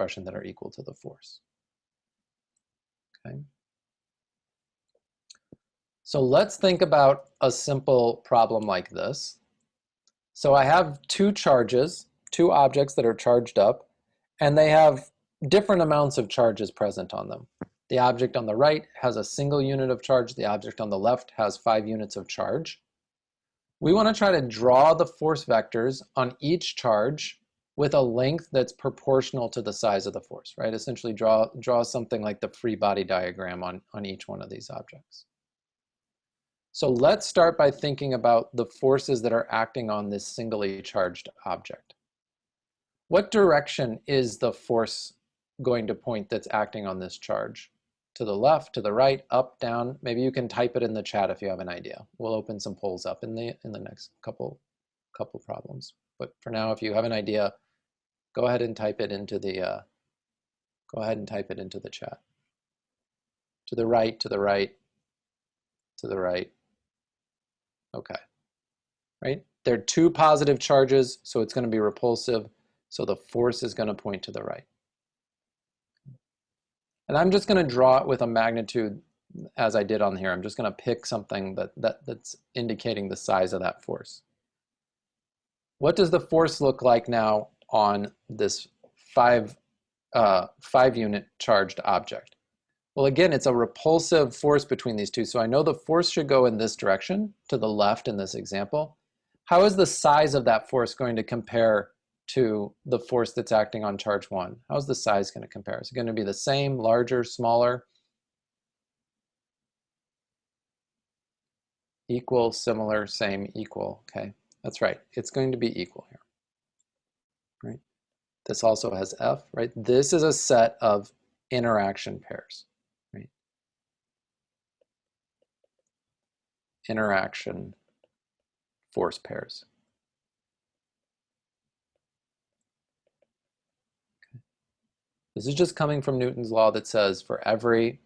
expression that are equal to the force. Okay. So let's think about a simple problem like this. So I have two charges, two objects that are charged up, and they have different amounts of charges present on them. The object on the right has a single unit of charge. The object on the left has 5 units of charge. We want to try to draw the force vectors on each charge with a length that's proportional to the size of the force, right? Essentially draw something like the free body diagram on each one of these objects. So let's start by thinking about the forces that are acting on this singly charged object. What direction is the force going to point that's acting on this charge? To the left, to the right, up, down? Maybe you can type it in the chat if you have an idea. We'll open some polls up in the next couple problems. But for now, if you have an idea, go ahead and type it into the chat. To the right, to the right, to the right. Okay. Right? There are two positive charges, so it's going to be repulsive. So the force is going to point to the right. And I'm just going to draw it with a magnitude as I did on here. I'm just going to pick something that's indicating the size of that force. What does the force look like now on this 5 unit charged object? Well, again, it's a repulsive force between these two. So I know the force should go in this direction, to the left in this example. How is the size of that force going to compare to the force that's acting on charge 1? How's the size going to compare? Is it going to be the same, larger, smaller? Equal, similar, same, equal. Okay, that's right. It's going to be equal here. Right? This also has F, right? This is a set of interaction pairs. Right? Interaction force pairs. This is just coming from Newton's law that says for every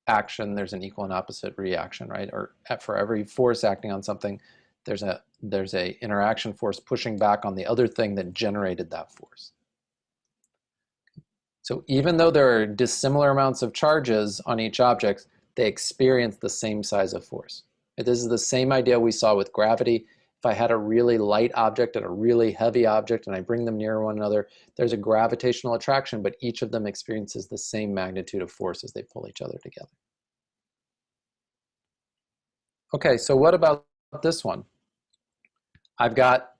action, there's an equal and opposite reaction, right? Or for every force acting on something, there's a interaction force pushing back on the other thing that generated that force. So even though there are dissimilar amounts of charges on each object, they experience the same size of force. This is the same idea we saw with gravity. If I had a really light object and a really heavy object and I bring them near one another, there's a gravitational attraction, but each of them experiences the same magnitude of force as they pull each other together. Okay, so what about this one? I've got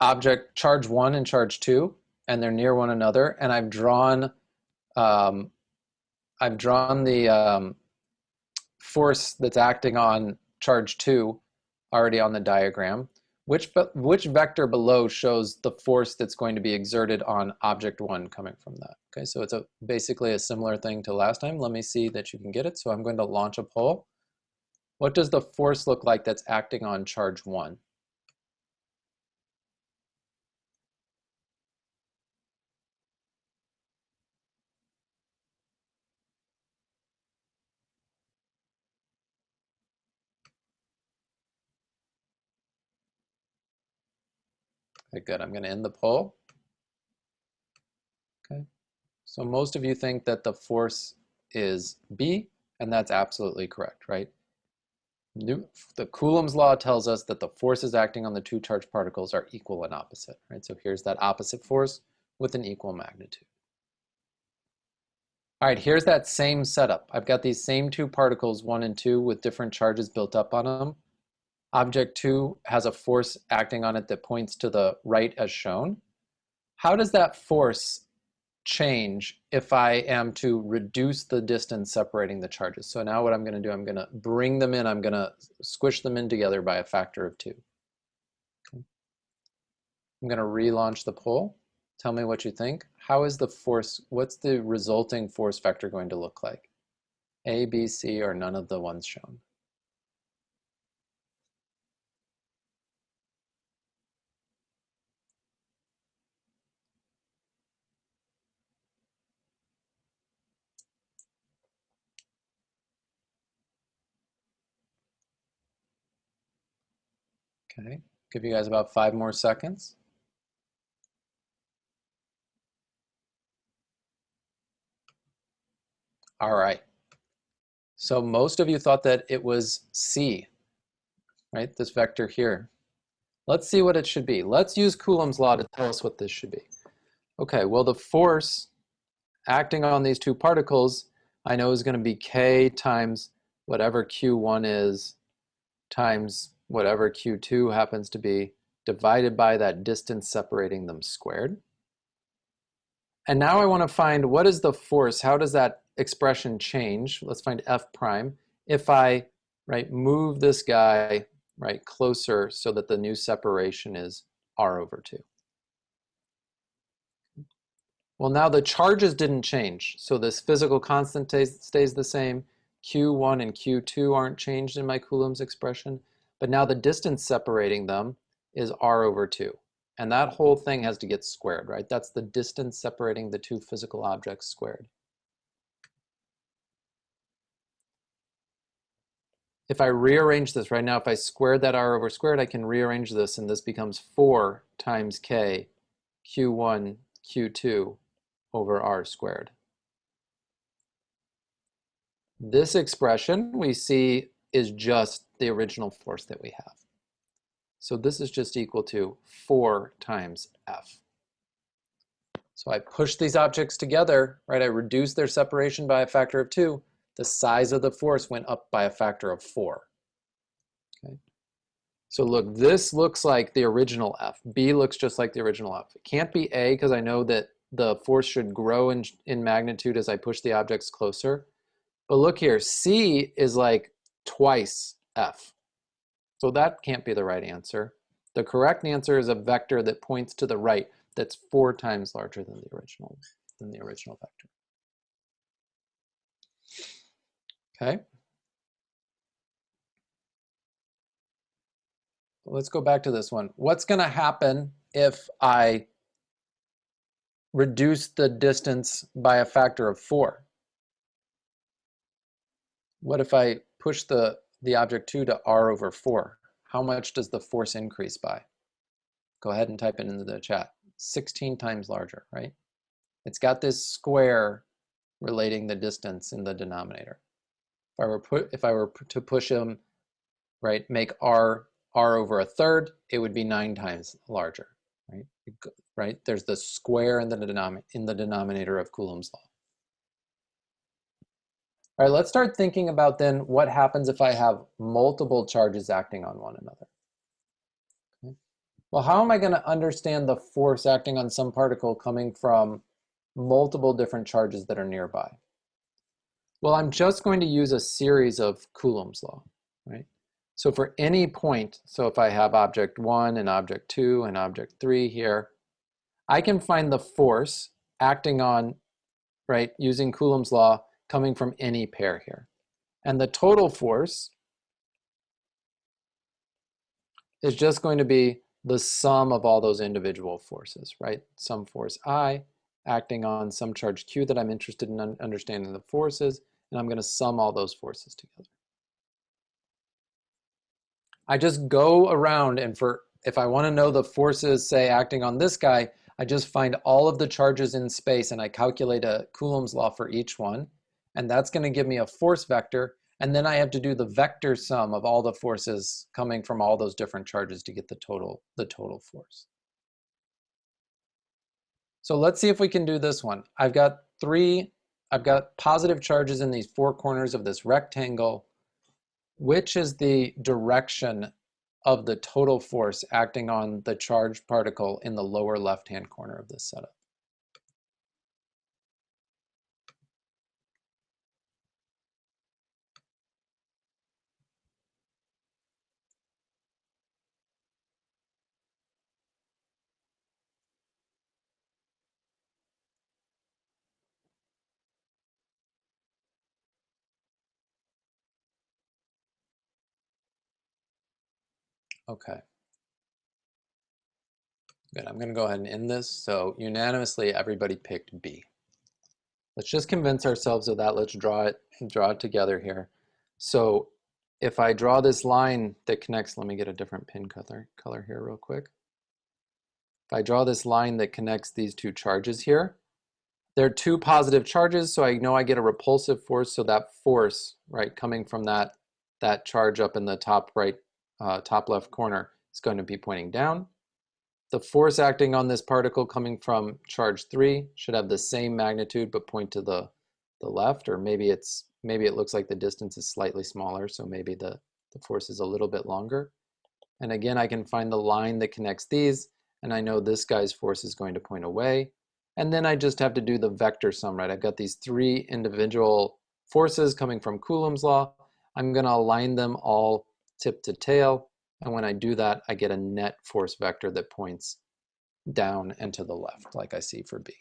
object charge 1 and charge 2, and they're near one another, and I've drawn the force that's acting on charge 2 already on the diagram. Which vector below shows the force that's going to be exerted on object 1 coming from that? Okay, so it's basically a similar thing to last time. Let me see that you can get it. So I'm going to launch a poll. What does the force look like that's acting on charge 1? Okay, good. I'm going to end the poll. Okay. So most of you think that the force is B, and that's absolutely correct, right? The Coulomb's law tells us that the forces acting on the two charged particles are equal and opposite, right? So here's that opposite force with an equal magnitude. All right, here's that same setup. I've got these same two particles, 1 and 2, with different charges built up on them. Object 2 has a force acting on it that points to the right as shown. How does that force change if I am to reduce the distance separating the charges? So now what I'm going to do, I'm going to bring them in, I'm going to squish them in together by a factor of 2. Okay. I'm going to relaunch the poll. Tell me what you think. How is the force, what's the resulting force vector going to look like? A, B, C, or none of the ones shown? Okay, give you guys about 5 more seconds. All right. So most of you thought that it was C, right? This vector here. Let's see what it should be. Let's use Coulomb's law to tell us what this should be. Okay, well, the force acting on these two particles, I know is going to be K times whatever Q1 is times whatever Q2 happens to be, divided by that distance separating them squared. And now I want to find what is the force, how does that expression change? Let's find F prime. If I move this guy closer so that the new separation is R over 2. Well, now the charges didn't change. So this physical constant stays the same. Q1 and Q2 aren't changed in my Coulomb's expression. But now the distance separating them is R over 2. And that whole thing has to get squared, right? That's the distance separating the two physical objects squared. If I rearrange this right now, if I square that R over squared, I can rearrange this, and this becomes 4 times K Q1 Q2 over R squared. This expression we see is just the original force that we have. So this is just equal to 4 times F. So I push these objects together, right? I reduce their separation by a factor of 2. The size of the force went up by a factor of 4. Okay. So look, this looks like the original F. B looks just like the original F. It can't be A because I know that the force should grow in magnitude as I push the objects closer. But look here, C is like twice F. So that can't be the right answer. The correct answer is a vector that points to the right that's 4 times larger than the original vector. Okay. Let's go back to this one. What's going to happen if I reduce the distance by a factor of 4? What if I push the object 2 to R over 4? How much does the force increase by? Go ahead and type it into the chat. 16 times larger, right? It's got this square relating the distance in the denominator. If I were to push him, right, make R over a third, it would be 9 times larger, right? Right? There's the square in the denominator of Coulomb's law. All right, let's start thinking about then what happens if I have multiple charges acting on one another. Okay. Well, how am I going to understand the force acting on some particle coming from multiple different charges that are nearby? Well, I'm just going to use a series of Coulomb's law, right? So for any point, so if I have object 1 and object 2 and object 3 here, I can find the force acting on, right, using Coulomb's law coming from any pair here. And the total force is just going to be the sum of all those individual forces, right? Some force I acting on some charge Q that I'm interested in understanding the forces, and I'm going to sum all those forces together. I just go around, and if I want to know the forces, say, acting on this guy, I just find all of the charges in space and I calculate a Coulomb's law for each one. And that's going to give me a force vector. And then I have to do the vector sum of all the forces coming from all those different charges to get the total force. So let's see if we can do this one. I've got positive charges in these 4 corners of this rectangle. Which is the direction of the total force acting on the charged particle in the lower left-hand corner of this setup? Okay. Good. I'm going to go ahead and end this. So unanimously, everybody picked B. Let's just convince ourselves of that. Let's draw it together here. So if I draw this line that connects, let me get a different pin color here real quick. If I draw this line that connects these two charges here, There are two positive charges, so I know I get a repulsive force. So that force, right, coming from that charge up in the top right, top left corner is going to be pointing down. The force acting on this particle coming from charge 3 should have the same magnitude but point to the left, or maybe it looks like the distance is slightly smaller, so maybe the force is a little bit longer. And again, I can find the line that connects these, and I know this guy's force is going to point away. And then I just have to do the vector sum, right? I've got these three individual forces coming from Coulomb's law. I'm going to align them all tip to tail. And when I do that, I get a net force vector that points down and to the left, like I see for B.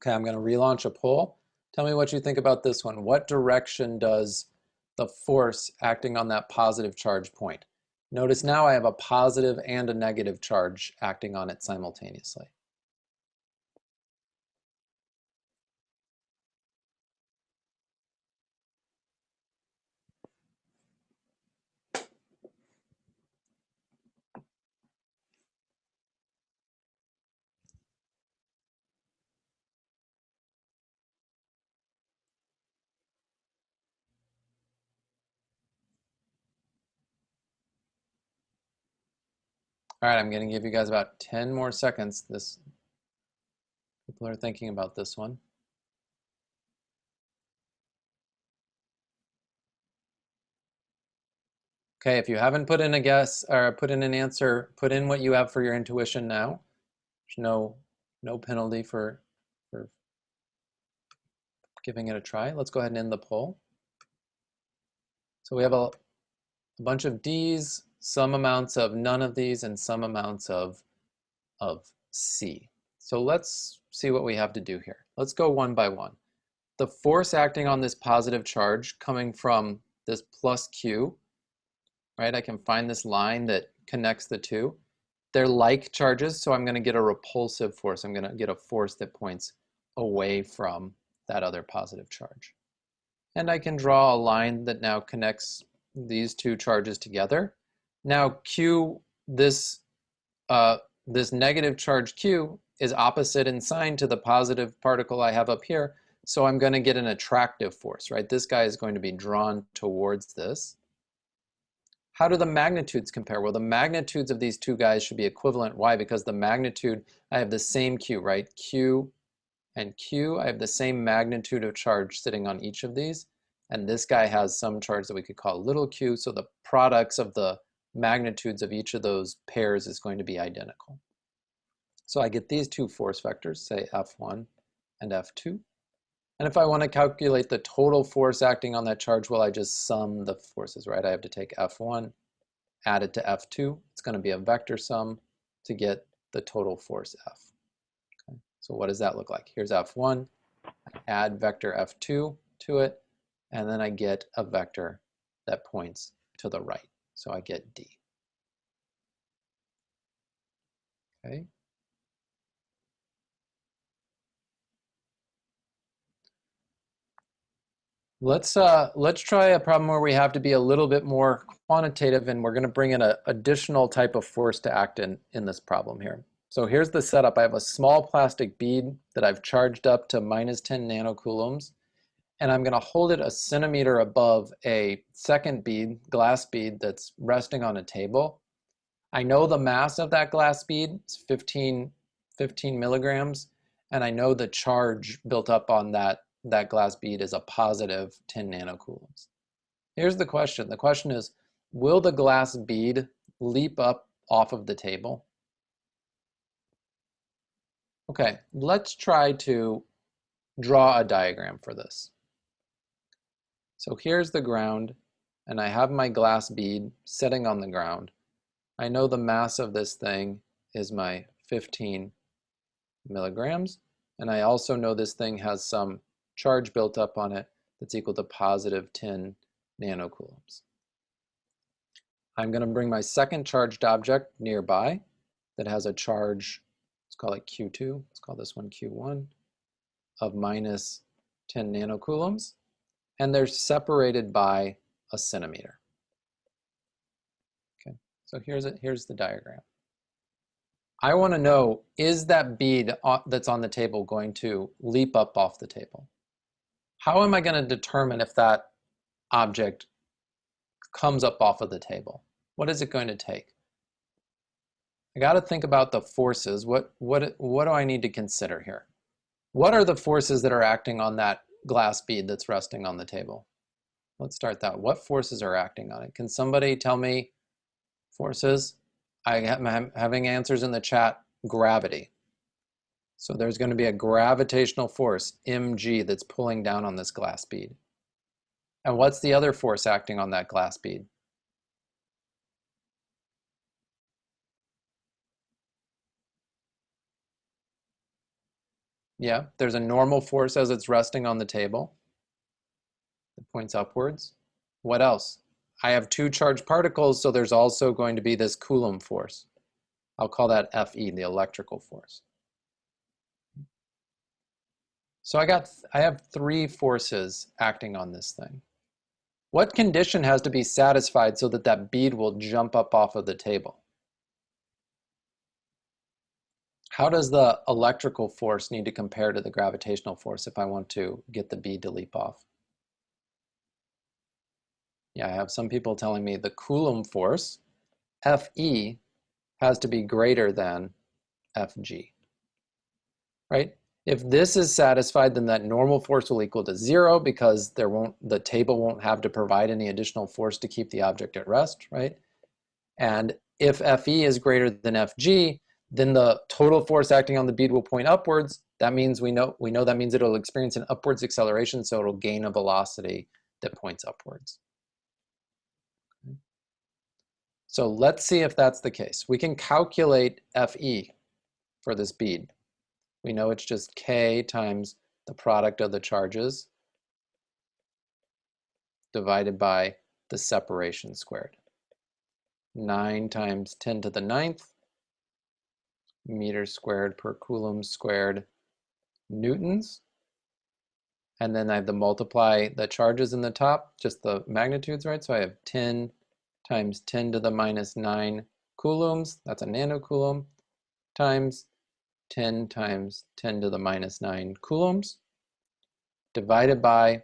Okay, I'm going to relaunch a poll. Tell me what you think about this one. What direction does the force acting on that positive charge point? Notice now I have a positive and a negative charge acting on it simultaneously. All right, I'm going to give you guys about 10 more seconds. People are thinking about this one. Okay, if you haven't put in a guess or put in an answer, put in what you have for your intuition now. There's no penalty for giving it a try. Let's go ahead and end the poll. So we have a bunch of D's, some amounts of none of these, and some amounts of C. So let's see what we have to do here. Let's go one by one. The force acting on this positive charge coming from this plus Q, right? I can find this line that connects the two. They're like charges, so I'm going to get a repulsive force. I'm going to get a force that points away from that other positive charge. And I can draw a line that now connects these two charges together. Now Q, this negative charge Q is opposite in sign to the positive particle I have up here. So I'm going to get an attractive force, right? This guy is going to be drawn towards this. How do the magnitudes compare? Well, the magnitudes of these two guys should be equivalent. Why? Because the magnitude, I have the same Q, right? Q and Q, I have the same magnitude of charge sitting on each of these. And this guy has some charge that we could call little q, so the products of the magnitudes of each of those pairs is going to be identical. So I get these two force vectors, say F1 and F2. And if I want to calculate the total force acting on that charge, well, I just sum the forces, right? I have to take F1, add it to F2. It's going to be a vector sum to get the total force F. Okay. So what does that look like? Here's F1, add vector F2 to it, and then I get a vector that points to the right. So I get D. Okay. Let's try a problem where we have to be a little bit more quantitative, and we're going to bring in an additional type of force to act in this problem here. So here's the setup. I have a small plastic bead that I've charged up to minus 10 nanocoulombs, and I'm going to hold it a centimeter above a second bead, glass bead, that's resting on a table. I know the mass of that glass bead is 15 milligrams, and I know the charge built up on that glass bead is a positive 10 nanocoulombs. Here's the question. The question is, will the glass bead leap up off of the table? Okay, let's try to draw a diagram for this. So here's the ground, and I have my glass bead sitting on the ground. I know the mass of this thing is my 15 milligrams, and I also know this thing has some charge built up on it that's equal to positive 10 nanocoulombs. I'm going to bring my second charged object nearby that has a charge, let's call it Q2, let's call this one Q1, of minus 10 nanocoulombs, and they're separated by a centimeter. Okay, so here's the diagram. I want to know, is that bead that's on the table going to leap up off the table? How am I going to determine if that object comes up off of the table? What is it going to take? I got to think about the forces. What do I need to consider here? What are the forces that are acting on that glass bead that's resting on the table? Let's start that. What forces are acting on it? Can somebody tell me forces? I'm having answers in the chat. Gravity. So there's going to be a gravitational force, mg, that's pulling down on this glass bead. And what's the other force acting on that glass bead? Yeah, there's a normal force as it's resting on the table. It points upwards. What else? I have two charged particles, so there's also going to be this Coulomb force. I'll call that Fe, the electrical force. So I have three forces acting on this thing. What condition has to be satisfied so that that bead will jump up off of the table? How does the electrical force need to compare to the gravitational force if I want to get the bead to leap off? Yeah, I have some people telling me the Coulomb force, Fe, has to be greater than Fg, right? If this is satisfied, then that normal force will equal to 0 because the table won't have to provide any additional force to keep the object at rest, right? And if Fe is greater than Fg, then the total force acting on the bead will point upwards. That means we know that means it'll experience an upwards acceleration, so it'll gain a velocity that points upwards. So let's see if that's the case. We can calculate Fe for this bead. We know it's just k times the product of the charges divided by the separation squared. 9 times 10 to the 9th meters squared per coulomb squared newtons. And then I have to multiply the charges in the top, just the magnitudes, right? So I have 10 times 10 to the minus 9 coulombs, that's a nanocoulomb, times 10 times 10 to the minus 9 coulombs, divided by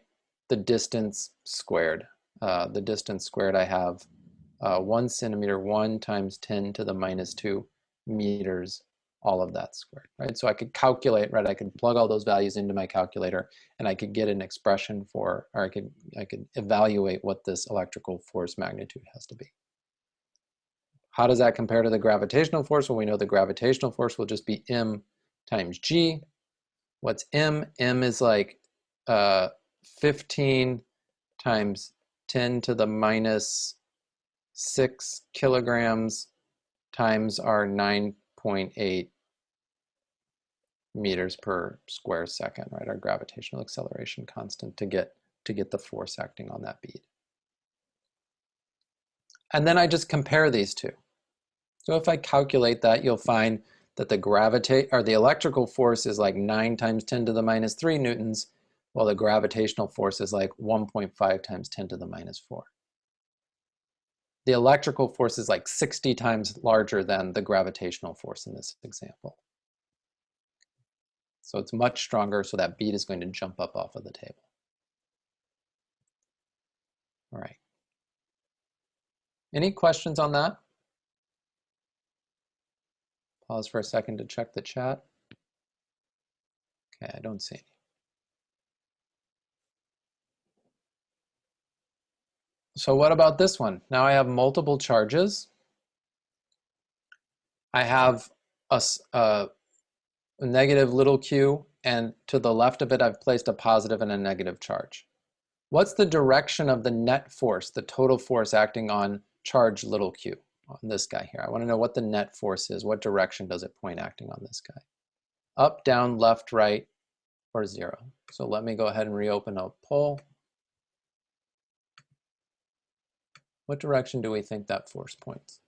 the distance squared. The distance squared I have 1 centimeter, 1 times 10 to the minus 2 meters, all of that squared, right? So I could calculate, right? I could plug all those values into my calculator and I could get an expression for, or I could evaluate what this electrical force magnitude has to be. How does that compare to the gravitational force? Well, we know the gravitational force will just be m times g. What's m? M is like 15 times 10 to the minus 6 kilograms times our 9.8 meters per square second, right? Our gravitational acceleration constant to get the force acting on that bead. And then I just compare these two. So if I calculate that, you'll find that the electrical force is like 9 times 10 to the minus 3 newtons, while the gravitational force is like 1.5 times 10 to the minus 4. The electrical force is like 60 times larger than the gravitational force in this example. So it's much stronger, so that bead is going to jump up off of the table. All right. Any questions on that? Pause for a second to check the chat. Okay, I don't see any. So what about this one? Now I have multiple charges. I have a negative little q, and to the left of it, I've placed a positive and a negative charge. What's the direction of the net force, the total force acting on charge little q, on this guy here? I want to know what the net force is. What direction does it point acting on this guy? Up, down, left, right, or 0. So let me go ahead and reopen a poll. What direction do we think that force points?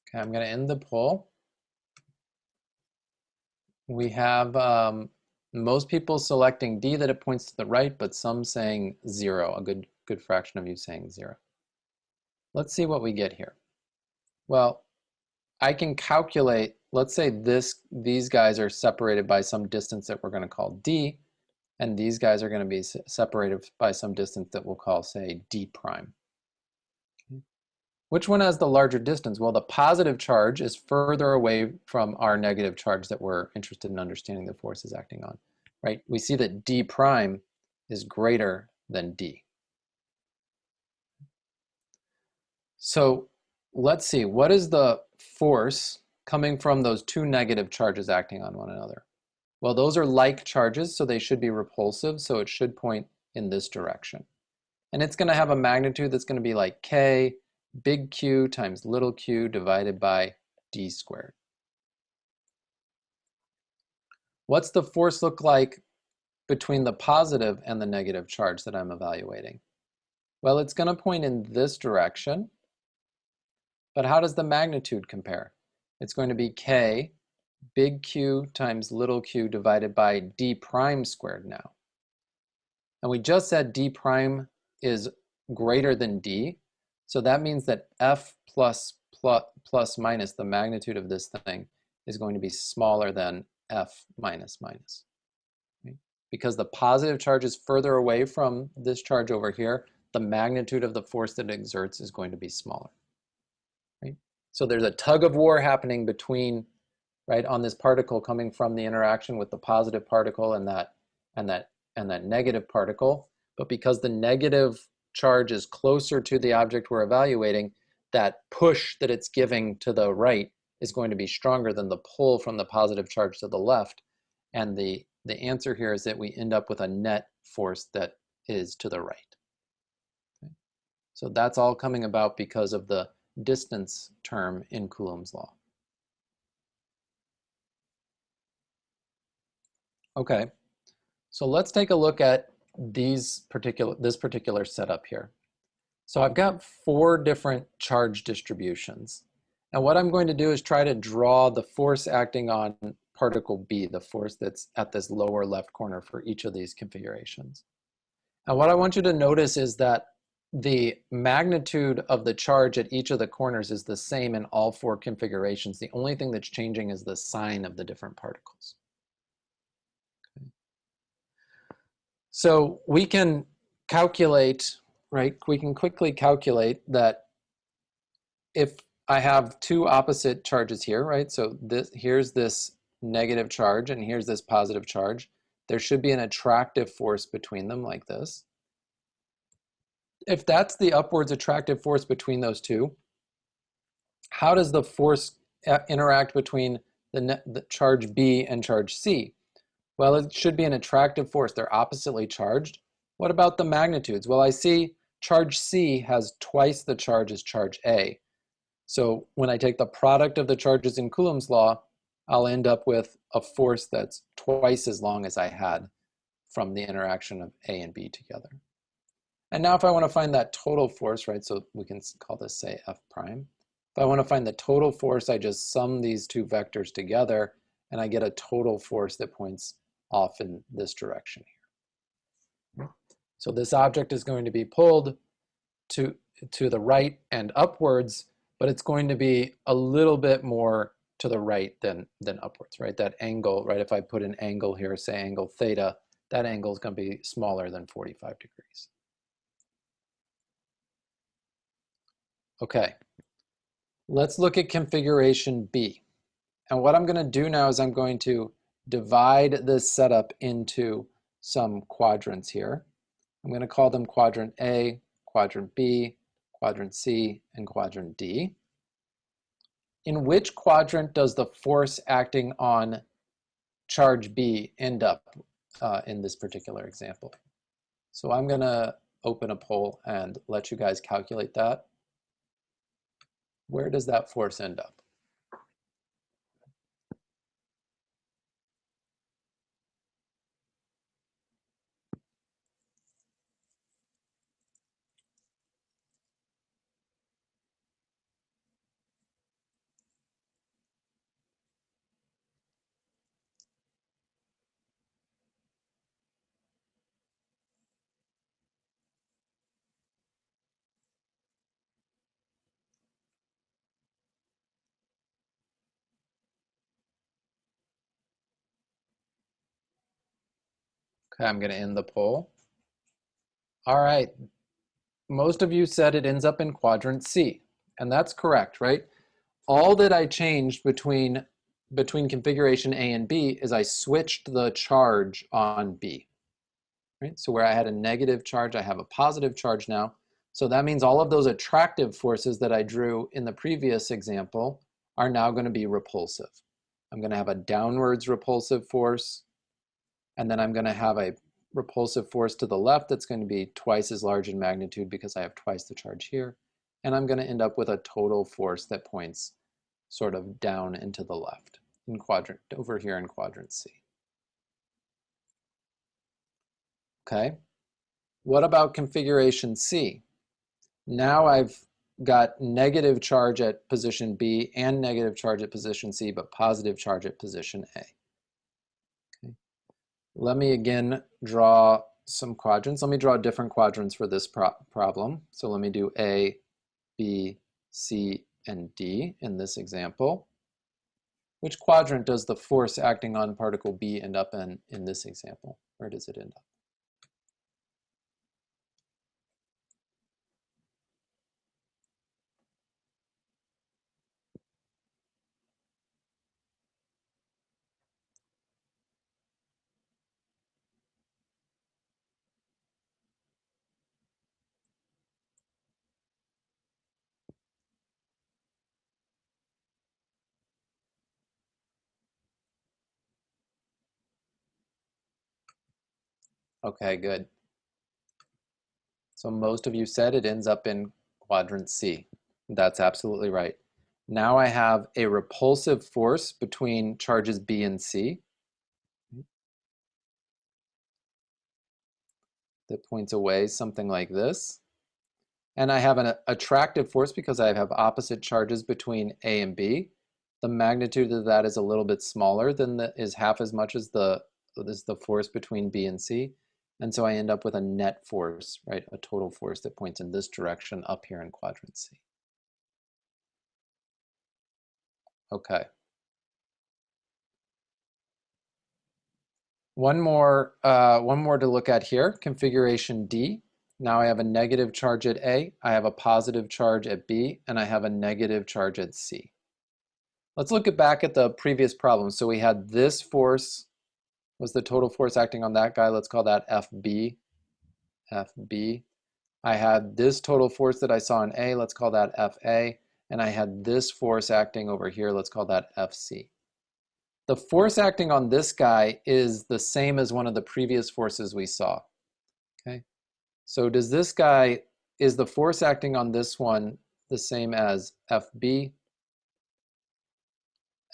Okay, I'm going to end the poll. We have most people selecting D, that it points to the right, but some saying 0, a good fraction of you saying 0. Let's see what we get here. Well, I can calculate, let's say these guys are separated by some distance that we're going to call D, and these guys are going to be separated by some distance that we'll call, say, D prime. Which one has the larger distance? Well, the positive charge is further away from our negative charge that we're interested in understanding the forces acting on, right? We see that D prime is greater than D. So let's see, what is the force coming from those two negative charges acting on one another? Well, those are like charges, so they should be repulsive, so it should point in this direction. And it's going to have a magnitude that's going to be like K, big Q times little q divided by D squared. What's the force look like between the positive and the negative charge that I'm evaluating? Well, it's going to point in this direction, but how does the magnitude compare? It's going to be K, big Q times little q divided by D prime squared now. And we just said D prime is greater than D, so that means that F plus minus, the magnitude of this thing, is going to be smaller than F minus minus. Right? Because the positive charge is further away from this charge over here, the magnitude of the force that it exerts is going to be smaller. Right? So there's a tug of war happening between, right, on this particle coming from the interaction with the positive particle and that negative particle. But because the negative charge is closer to the object we're evaluating, that push that it's giving to the right is going to be stronger than the pull from the positive charge to the left. And the answer here is that we end up with a net force that is to the right. Okay. So that's all coming about because of the distance term in Coulomb's law. Okay, so let's take a look at this particular setup here. So I've got 4 different charge distributions. And what I'm going to do is try to draw the force acting on particle B, the force that's at this lower left corner for each of these configurations. And what I want you to notice is that the magnitude of the charge at each of the corners is the same in all 4 configurations. The only thing that's changing is the sign of the different particles. So we can calculate, right? We can quickly calculate that if I have 2 opposite charges here, right? So here's this negative charge and here's this positive charge. There should be an attractive force between them like this. If that's the upwards attractive force between those two, how does the force interact between the charge B and charge C? Well, it should be an attractive force. They're oppositely charged. What about the magnitudes? Well, I see charge C has twice the charge as charge A. So when I take the product of the charges in Coulomb's law, I'll end up with a force that's twice as long as I had from the interaction of A and B together. And now if I want to find that total force, right, so we can call this, say, F prime. If I want to find the total force, I just sum these 2 vectors together, and I get a total force that points off in this direction here. So this object is going to be pulled to the right and upwards, but it's going to be a little bit more to the right than upwards, right? That angle, right, if I put an angle here, say angle theta, that angle is going to be smaller than 45 degrees. Okay, let's look at configuration B. And what I'm going to do now is I'm going to divide this setup into some quadrants here. I'm going to call them quadrant A, quadrant B, quadrant C, and quadrant D. In which quadrant does the force acting on charge B end up in this particular example? So I'm going to open a poll and let you guys calculate that. Where does that force end up? Okay, I'm going to end the poll. All right, most of you said it ends up in quadrant C, and that's correct, right? All that I changed between configuration A and B is I switched the charge on B, right? So where I had a negative charge, I have a positive charge now. So that means all of those attractive forces that I drew in the previous example are now going to be repulsive. I'm going to have a downwards repulsive force, and then I'm going to have a repulsive force to the left that's going to be twice as large in magnitude because I have twice the charge here. And I'm going to end up with a total force that points sort of down and to the left in quadrant, over here in quadrant C. Okay, what about configuration C? Now I've got negative charge at position B and negative charge at position C, but positive charge at position A. Okay. Let me again draw some quadrants. Let me draw different quadrants for this problem. So let me do A, B, C, and D in this example. Which quadrant does the force acting on particle B end up in this example? Where does it end up? Okay, good. So most of you said it ends up in quadrant C. That's absolutely right. Now I have a repulsive force between charges B and C that points away, something like this. And I have an attractive force because I have opposite charges between A and B. The magnitude of that is a little bit smaller than is half as much as the force between B and C. And so I end up with a net force, right? A total force that points in this direction up here in quadrant C. Okay. One more to look at here, configuration D. Now I have a negative charge at A, I have a positive charge at B, and I have a negative charge at C. Let's look back at the previous problem. So we had this force was the total force acting on that guy. Let's call that FB. FB. I had this total force that I saw in A. Let's call that FA. And I had this force acting over here. Let's call that FC. The force acting on this guy is the same as one of the previous forces we saw. Okay. So does this guy, is the force acting on this one the same as FB,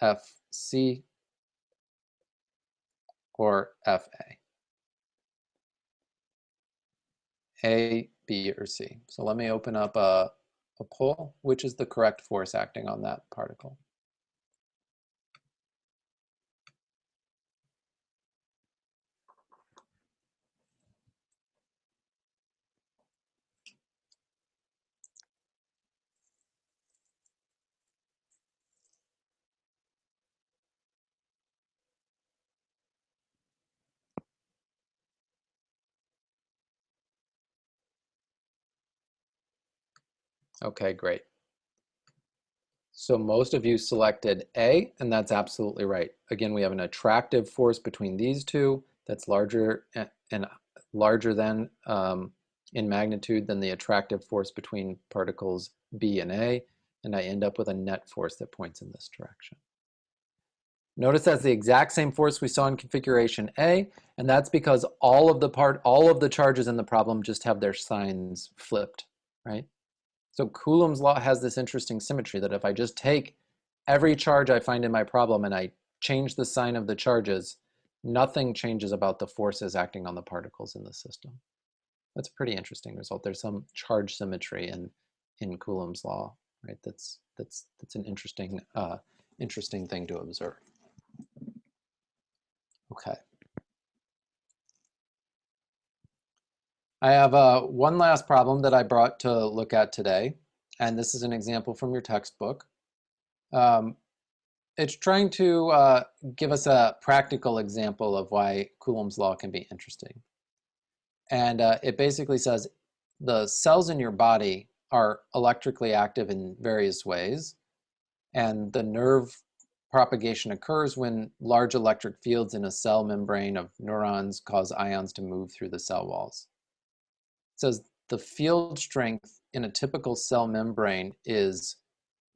FC, or FA? A, B, or C? So let me open up a poll. Which is the correct force acting on that particle? Okay, great. So most of you selected A, and that's absolutely right. Again, we have an attractive force between these two that's larger and larger than in magnitude than the attractive force between particles B and A, and I end up with a net force that points in this direction. Notice that's the exact same force we saw in configuration A, and that's because all of the charges in the problem just have their signs flipped, right? So Coulomb's law has this interesting symmetry that if I just take every charge I find in my problem and I change the sign of the charges, nothing changes about the forces acting on the particles in the system. That's a pretty interesting result. There's some charge symmetry in Coulomb's law, right? That's an interesting thing to observe. Okay. I have one last problem that I brought to look at today, and this is an example from your textbook. it's trying to give us a practical example of why Coulomb's law can be interesting. And it basically says the cells in your body are electrically active in various ways. And the nerve propagation occurs when large electric fields in a cell membrane of neurons cause ions to move through the cell walls. It says the field strength in a typical cell membrane is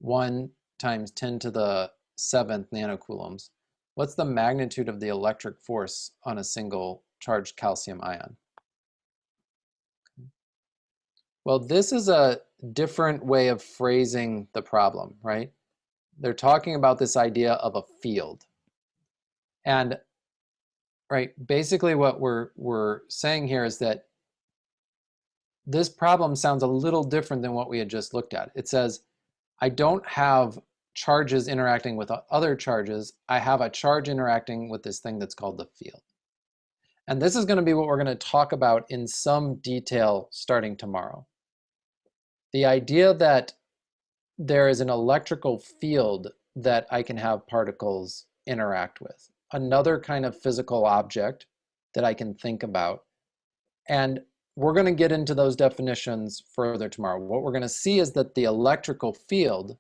1 times 10 to the 7th nanocoulombs. What's the magnitude of the electric force on a single charged calcium ion? Well, this is a different way of phrasing the problem, right? They're talking about this idea of a field. And right, basically what we're saying here is that this problem sounds a little different than what we had just looked at. It says, I don't have charges interacting with other charges. I have a charge interacting with this thing that's called the field. And this is going to be what we're going to talk about in some detail starting tomorrow. The idea that there is an electrical field that I can have particles interact with, another kind of physical object that I can think about. And we're going to get into those definitions further tomorrow. What we're going to see is that the electrical field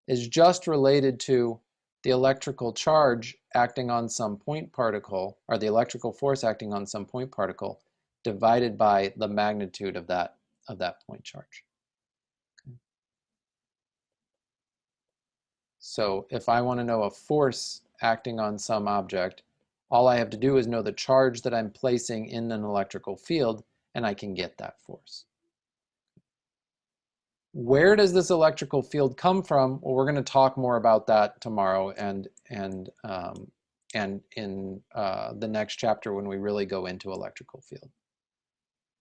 is just related to the electrical charge acting on some point particle, or the electrical force acting on some point particle, divided by the magnitude of that point charge. Okay. So if I want to know a force acting on some object, all I have to do is know the charge that I'm placing in an electrical field, and I can get that force. Where does this electrical field come from? Well, we're going to talk more about that tomorrow and in the next chapter when we really go into electrical field.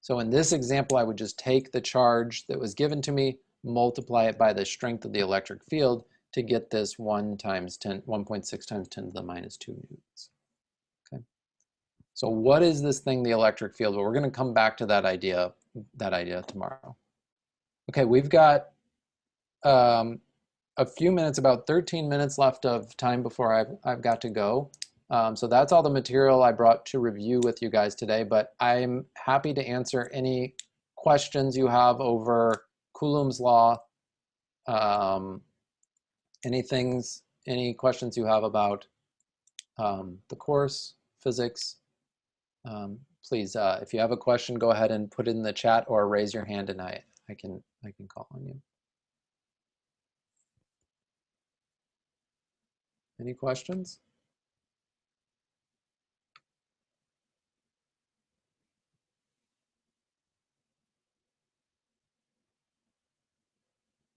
So in this example, I would just take the charge that was given to me, multiply it by the strength of the electric field to get this 1.6 times 10 to the minus 2 newtons. Okay. So what is this thing, the electric field? Well, we're going to come back to that idea tomorrow. Okay, we've got a few minutes, about 13 minutes left of time before I've got to go. So that's all the material I brought to review with you guys today, but I'm happy to answer any questions you have over Coulomb's law, any questions you have about the course, physics. Please, if you have a question, go ahead and put it in the chat or raise your hand and I can call on you. Any questions?